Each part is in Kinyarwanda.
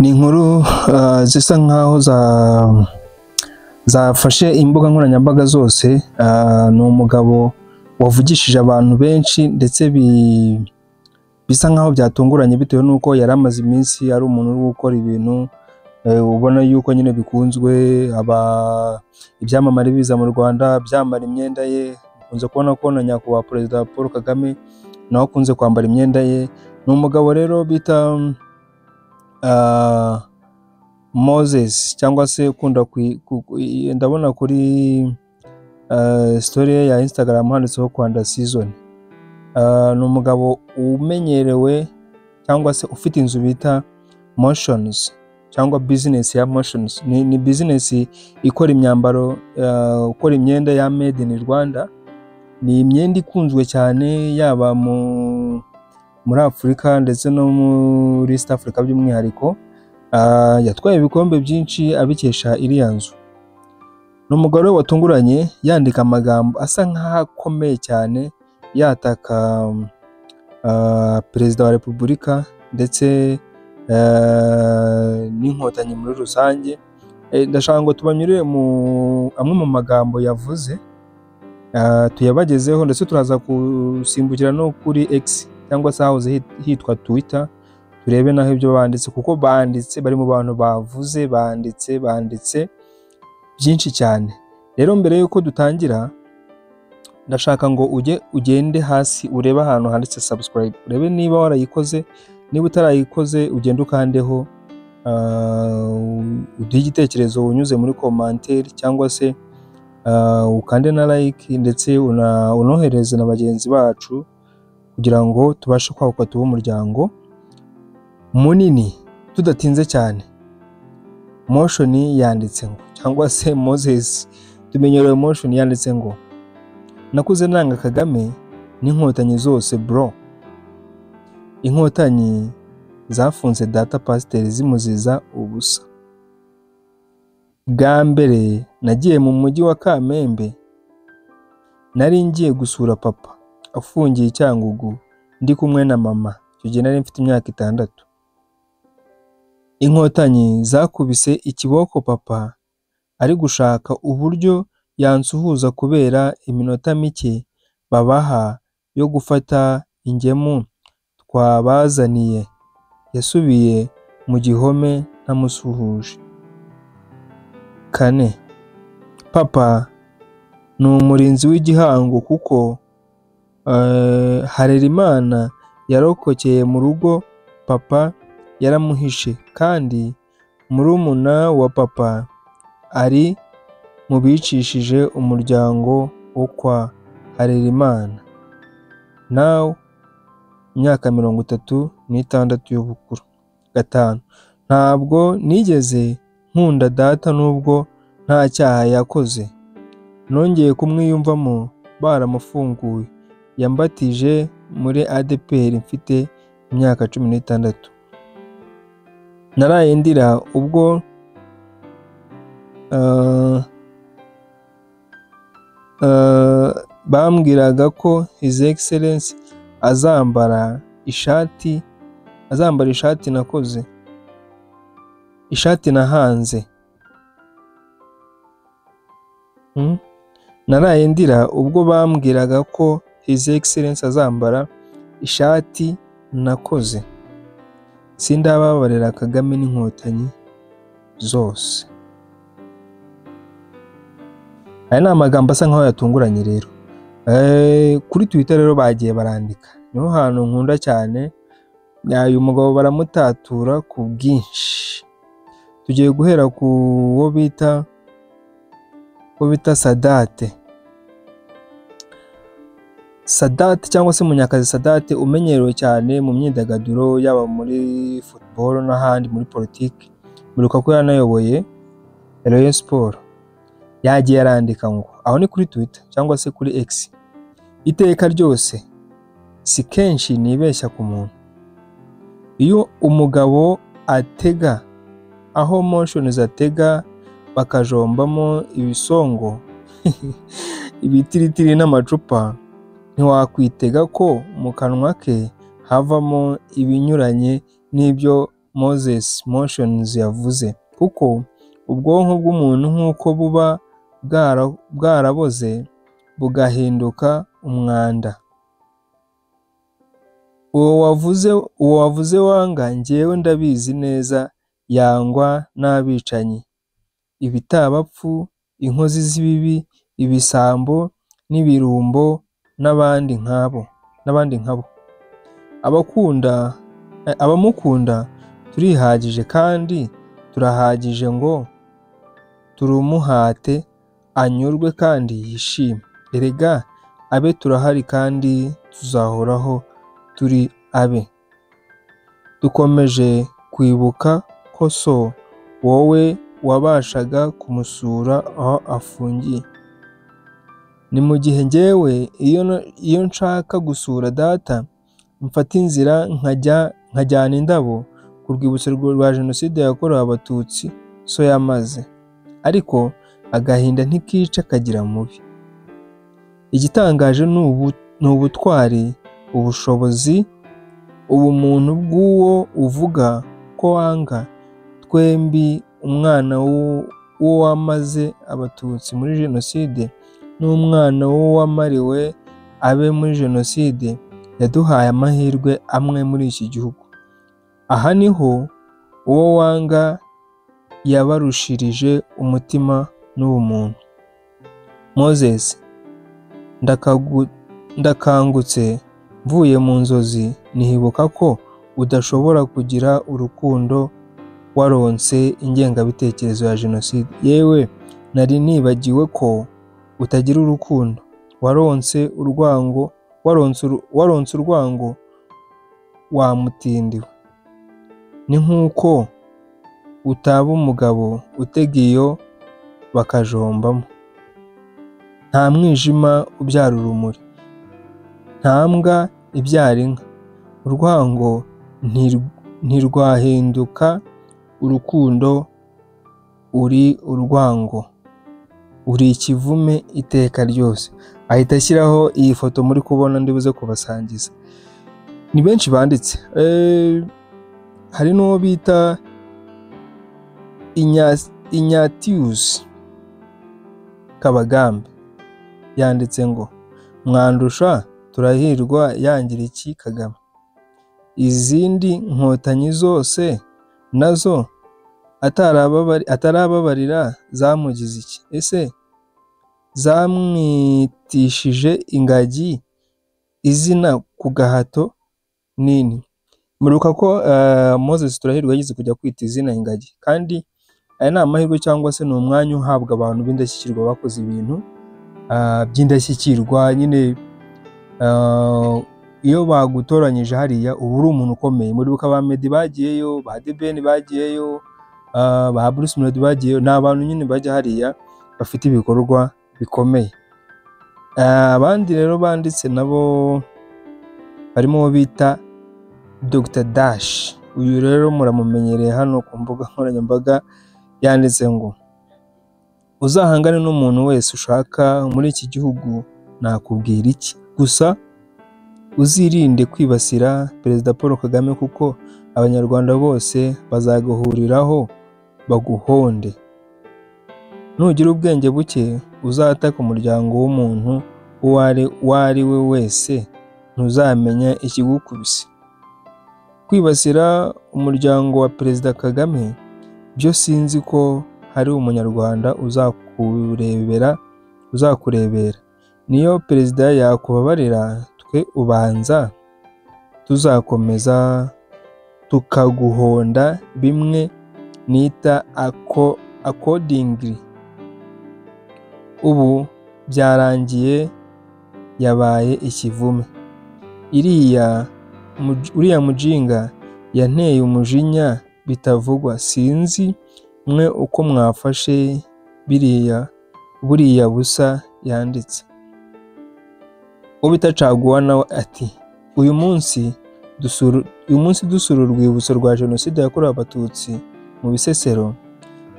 ni inkuru zisa nkaho zafashe imbuga nkoranyambaga zose. Ni umugabo wavugishije abantu benshi ndetse bisa nkaho byatunguranye bitewe nuko yari amaze iminsi ari umuntu uri gukora ibintu ubona yuko nyine bikunzwe, ibyamamare biza mu Rwanda byambara imyenda ye. Ukunze kubona ko na nyakubahwa Perezida Paul Kagame nawe akunze kwambara imyenda ye. Ni umugabo rero bita Moses, cyangwa se ukunda ndabona kuri story ya Instagram handitseho Rwanda Season. Ni umugabo umenyerewe cyangwa se ufite inzu bita Motions cyangwa business ya Motions. Ni business ikora imyambaro, ukora imyenda ya made in Rwanda. Ni imyenda ikunzwe cyane yaba muri Afurika ndetse no muri East Africa by'umwihariko. Yatwaye ibikombe byinshi abikesha iriya nzu. Ni umugore watunguranye yandika amagambo asa nk'akomeye cyane yataka Perezida wa Repubulika ndetse n'inkotanyi muri rusange. Ndashaka ngo tubanyure amwe mu magambo yavuze, tuyabagezeho, ndetse turaza gusimbukira no kuri X cyangwa se hahoze hitwa Twitter, turebe naho ibyo banditse, kuko bari mu bantu bavuze, banditse byinshi cyane. Rero mbere yuko dutangira, ndashaka ngo ugende hasi urebe ahantu handitse subscribe, urebe niba warayikoze. Niba utarayikoze ugende ukandeho, uduhe igitekerezo unyuze muri commentaire, cyangwa se ukande na like, ndetse unohereze na bagenzi bacu kugira ngo tubashe kwaguka tuba umuryango munini. Tudatinze cyane, Motion yanditse ngo, cyangwa se Moses tumenyerewe Motion yanditse ngo, nakuze nanga Kagame n'inkotanyi zose bro. Inkotanyi zafunze data pasiteri zimuziza ubusa. Bwa mbere nagiye mu mujyi wa Kamembe, nari ngiye gusura papa afungiye Cyangugu ndi kumwe na mama. Icyo gihe nari mfite imyaka 6. Inkotanyi zakubise ikiboko papa ari gushaka uburyo yansuhuza kubera iminota mike babaha yo gufata ingemu twabazaniye. Yasubiye mu gihome ntamusuhuje. 4. Papa ni umurinzi w'igihango kuko Harerimana yarokokeye mu rugo papa yaramuhishe, kandi murumuna wa papa ari mu bicishije umuryango wo kwa Harerimana. Now imyaka 36 y'ubukuru. 5. Ntabwo nigeze nkunda data nubwo nta cyaha yakoze. Nongeye kumwiyumvamo baramufunguye. Yambatije muri ADPR mfite imyaka 16. Naraye ndira ubwo bambwiraga ko His Excellence azambara ishati nakoze, ishati nahanze. Naraye ndira ubwo bambwiraga ko His Excellence azambara ishati nakoze. Sindababarira Kagame n'inkotanyi zose. Aya ni amagambo asa nkaho yatunguranye rero. Kuri Twitter rero bagiye barandika, niho hantu nkunda cyane. Uyu mugabo baramutatura ku bwinshi. Tugiye guhera ku wo bita Sadat cyangwa se Munyakazi Sadat, umenyerewe cyane mu myidagaduro yaba muri football n'ahandi muri politiki. Muruka ko yanayoboye Rayon Sport. Yagiye arandika ngo, aho ni kuri Twitter cyangwa se kuri X, iteka ryose si kenshi nibeshya ku muntu. Iyo umugabo atega aho Motions atega bakajombamo ibisongo ibitiritiri n'amacupa, ntiwakwitega ko mu kanwa ke havamo ibinyuranye n'ibyo Moses Motions yavuze, kuko ubwonko bw'umuntu nk'uko buba bwaraboze bugahinduka umwanda. Uwo wavuze wanga, njyewe ndabizi neza, yangwa n'abicanyi, ibitabapfu, inkozi z'ibibi, ibisambo n'ibirumbo n'abandi nkabo. Abamukunda turihagije kandi turahagije ngo turumuhate anyurwe kandi yishime. Erega abe turahari kandi tuzahoraho turi abe. Dukomeje kwibuka ko so wowe wabashaga kumusura aho afungiye. Ni mu gihe njyewe iyo nshaka gusura data mfata inzira nkajyana indabo ku rwibutso rwa Jenoside yakorewe Abatutsi so yamaze, ariko agahinda ntikica kagira mubi. Igitangaje ni ubutwari, ubushobozi, ubumuntu bw'uwo uvuga ko wanga. Twembi, umwana w'uwo wamaze Abatutsi muri Jenoside n'umwana w'uwo wamariwe abe muri Jenoside, yaduhaye amahirwe amwe muri iki gihugu. Aha niho uwo wanga yabarushirije umutima n'ubumuntu. Moses, ndakangutse mvuye mu nzozi, nibuka ko udashobora kugira urukundo waronse ingengabitekerezo ya Jenoside. Yewe nari nibagiwe ko utagira urukundo, waronse urwango wamutindiwe. Ni nk'uko utaba umugabo utega iyo bakajombamo. Nta mwijima ubyara urumuri, nta mbwa ibyara inka. Urwango ntirwahinduka urukundo, uri urwango, uri ikivume iteka ryose. Ahita ashyiraho iyi foto muri kubona ndibuze kubasangiza. Ni benshi banditse, hari n'uwo bita Ignatius Kabagambe, yanditse ngo mwandusha turahirwa yangira iki Kagame, izindi nkotanyi zose nazo atarababarira zamugize iki? Ese zamwitishije ingagi izina ku gahato nini? Muruka ko Moses Turahirwa yagize kujya kwita izina ingagi, kandi aya ni amahirwe cyangwa se ni umwanya uhabwa abantu b'indashyikirwa bakoze ibintu by'indashyikirwa. Nyine iyo bagutoranyije hariya uba uri umuntu ukomeye. Muribuka ba Meddy bagiyeyo, ba The Ben bagiyeyo, ba Bruce Melody bagiyeyo. Ni abantu nyine bajya hariya bafite ibikorwa bikomeye. Abandi rero banditse nabo harimo uwo bita Dr Dash. Uyu rero muramumenyereye hano ku mbuga nkoranyambaga, yanditse ngo uzahangane n'umuntu wese ushaka muri iki gihugu, nakubwira iki? Gusa uzirinde kwibasira Perezida Paul Kagame, kuko Abanyarwanda bose bazaguhuriraho baguhonde. Nugira ubwenge buke uzataka umuryango w'umuntu uwo ari we wese, ntuzamenya ikigukubise. Kwibasira umuryango wa Perezida Kagame byo sinzi ko hari umunyarwanda uzakurebera. Niyo Perezida yakubabarira, twe ubanza tuzakomeza tukaguhonda bimwe nita accordingly. Ubu byarangiye, yabaye ikivume. Uriya mujinga yanteye umujinya bitavugwa. Sinzi mwe uko mwafashe buriya busa yanditse. Ubitacaguwa nawe ati uyu munsi dusura urwibutso rwa Jenoside yakorewe Abatutsi mu Bisesero,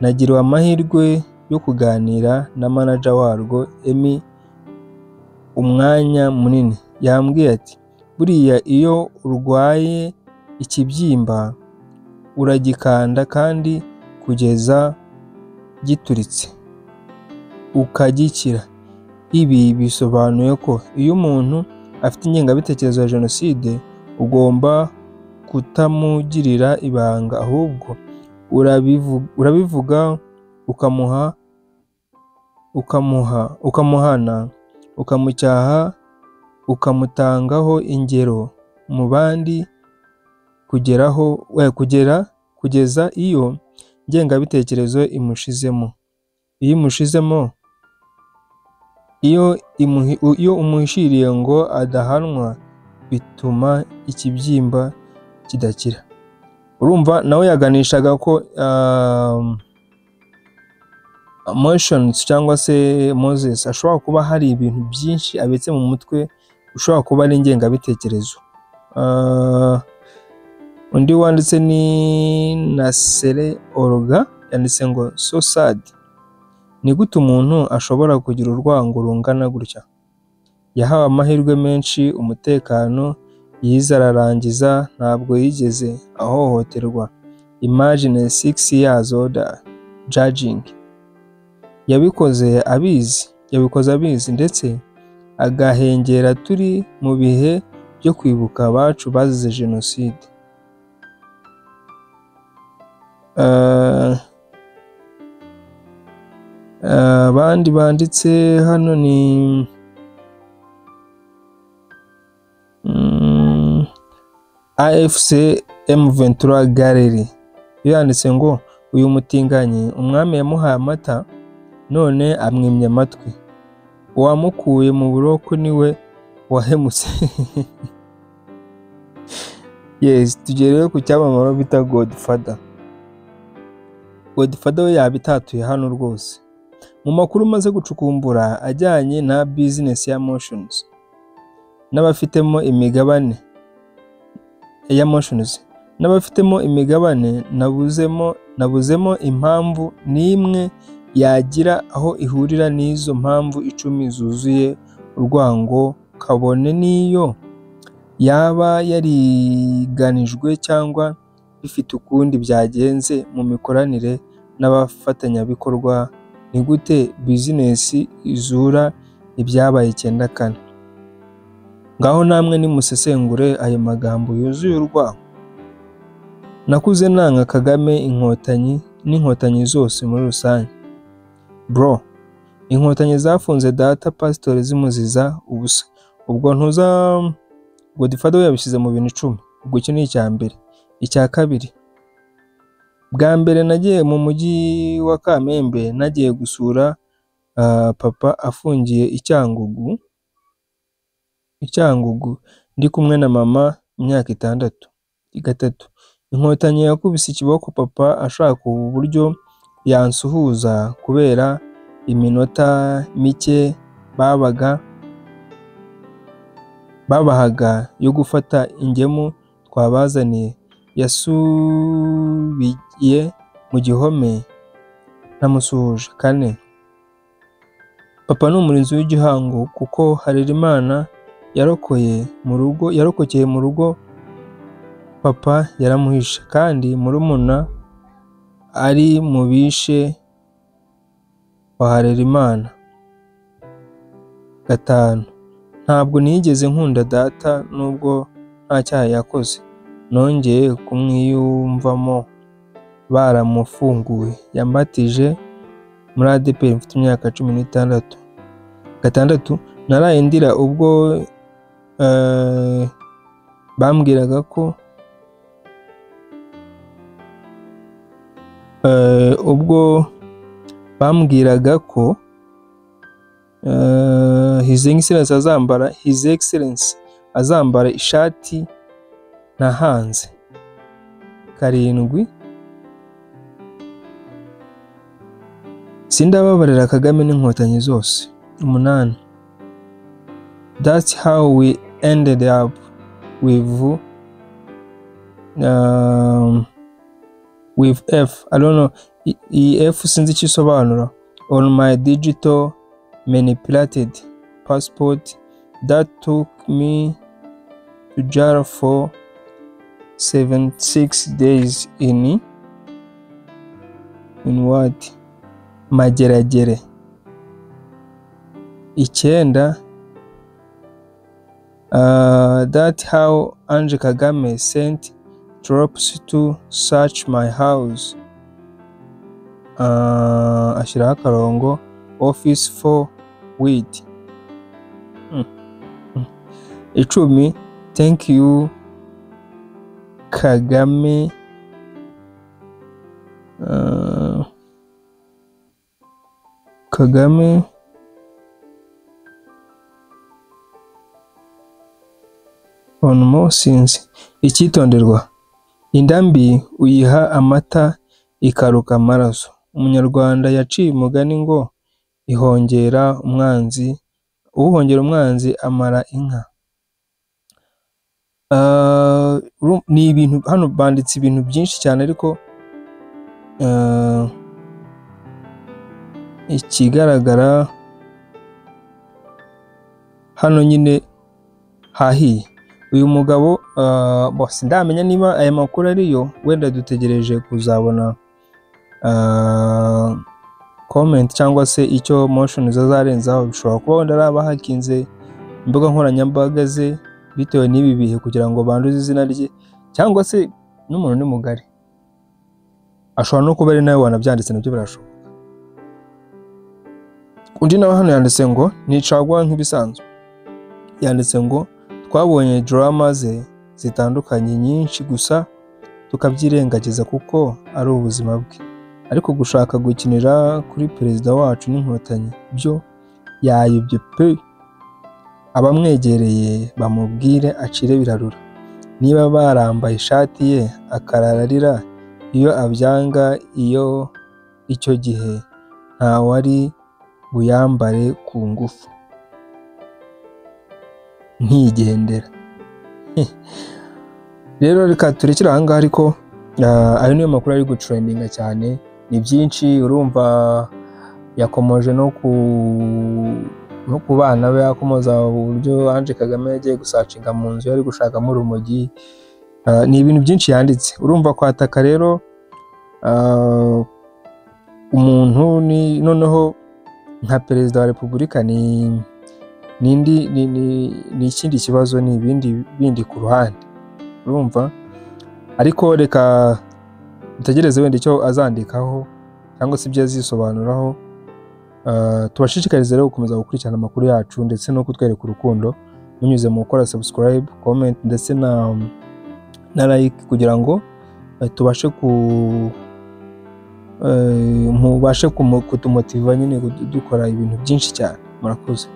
nagiriwe amahirwe yo kuganira na manager warwo Emmy umwanya munini. Yambwiye ati buriya iyo urwaye ikibyimba uragikanda kandi kugeza gituritse ukagikira. Ibi bisobanuye ko iyo umuntu afite ingengabitekerezo ya jenoside ugomba kutamugirira ibanga, ahubwo urabivuga ukamuhana, ukamucyaha, ukamutangaho ingero mu bandi kugeza iyo ngengabitekerezo imushizemo. Iyo umuhishiriye ngo adahanwa bituma ikibyimba kidakira. Urumva nawe yaganishaga ko emotions cyangwa se Moses ashobora kuba hari ibintu byinshi abetse mu mutwe, ushobora kuba ari ingengabitekerezo. Undi wanditse ni Nasere Olga, yanditse ngo so sad. Ni gute umuntu ashobora kugira urwango rungana gutya? Yahawe amahirwe menshi, umutekano, yize ararangiza, ntabwo yigeze ahohoterwa. Imagine 6 years older judging. Yabikoze abizi ndetse agahengera turi mu bihe byo kwibuka abacu bazize jenoside. Abandi banditse hano ni AFC M23 Gallery, yanditse ngo uyu mutinganyi umwami yamuhaye amata none amwimye amatwi, uwamukuye mu buroko niwe wahemutse. Yes, tugerewe ku cyamamare bita Godfather. Godfather we yabitatuye hano rwose. Mu makuru maze gucukumbura ajyanye na business ya Motions n'abafitemo imigabane nabuzemo impamvu n'imwe yagira aho ihurira n'izo mpamvu 10 zuzuye urwango, kabone niyo yaba yariganijwe cyangwa bifite ukundi byagenze mu mikoranire n'abafatanyabikorwa. Ni gute business izura ibyabaye 9/4? Ngaho namwe nimusesengure ayo magambo yuzuye urwango. Nakuze nanga Kagame, n'inkotanyi zose muri rusange. Bro, inkotanyi zafunze data pastor zimuziza ubusa. Ubwo ntuza Godfather yabishyize mu bintu 10. Ubwo icyo ni icya mbere. Icya kabiri, bwa mbere nagiye mu mujyi wa Kamembe, nagiye gusura papa afungiye Icyangugu ndi kumwe na mama imyaka 6. Gatatu, inkotanyi yakubise ikiboko papa ashaka uburyo yansuhuza kubera iminota mike babahaga yo gufata ingemu twabazaniye. Yasubiye mu gihome ntamusuhuje. 4, papa ni umurinzi w'igihango kuko Harerimana yarokokeye mu rugo papa yaramuhishe, kandi murumuna ari mu bishe wa Harerimana. 5, ntabwo nigeze nkunda data nubwo nta cyaha yakoze, nongeye kumwiyumvamo baramufunguye. Yambatije muri ADEPR mfite imyaka 16. 6, naraye ndira ubwo bambwiraga ko His Excellency azambara ishati nahanze. 7, sindababarira Kagame n'inkotanyi zose. 8, that's how we ended up with F, I don't know, F sinzi ikisobanura, on my digital manipulated passport that took me to jail for 76 days in what? Mageragere. 9 that how Ange Kagame sent troops to search my house. Ashyiraho akarongo office for weed. 10 thank you Kagame. Kagame on more since. Icyitonderwa, indambi uyiha amata ikaruka amaraso. Umunyarwanda yaciye umugani ngo uhongera umwanzi amara inka. Ni ibintu hano banditse ibintu byinshi cyane, ariko ikigaragara hano nyine hahiye. Uyu mugabo bose ndamenya niba aya makuru ariyo, wenda dutegereje kuzabona comment cyangwa se icyo motion zazarenzaho. Bishobora kuba wenda araba hakinze imbuga nkoranyambaga ze bitewe n'ibi bihe kugira ngo banduze izina rye, cyangwa se n'umuntu ni mugari, ashobora no kuba ari nawe wanabyanditse, nabyo birashoboka. Undi nawe hano yanditse ngo nicagwa nk'ibisanzwe. Yanditse ngo twabonye drama ze zitandukanye nyinshi, gusa tukabyirengagiza kuko ari ubuzima bwe, ariko gushaka gukinira kuri perezida wacu n'inkotanyi byo yayobye pe. Abamwegereye bamubwire acire birarura. Niba barambaye ishati ye akarararira iyo abyanga, icyo gihe nta wari buyambare ku ngufu ntigendera. Rero reka turekere aha ngaha, ariko ayo niyo makuru ari gutrendinga cyane. Ni byinshi, urumva yakomoje no ku bana be, yakomoza uburyo Ange Kagame yagiye gusacinga mu nzu yari gushakamo urumogi. Ni ibintu byinshi yanditse. Urumva kwataka rero umuntu ni noneho nka perezida wa repubulika ni ikindi kibazo, ni ibindi bindi ku ruhande, urumva. Ariko reka dutegereze wenda icyo azandikaho cyangwa se ibyo azisobanuraho. Tubashishikarize rero gukomeza gukurikirana amakuru yacu ndetse no kutwereka urukundo munyuze mu gukora subscribe, comment ndetse na like, kugira ngo tubashe mubashe kutumotiva nyine dukora ibintu byinshi cyane. Murakoze.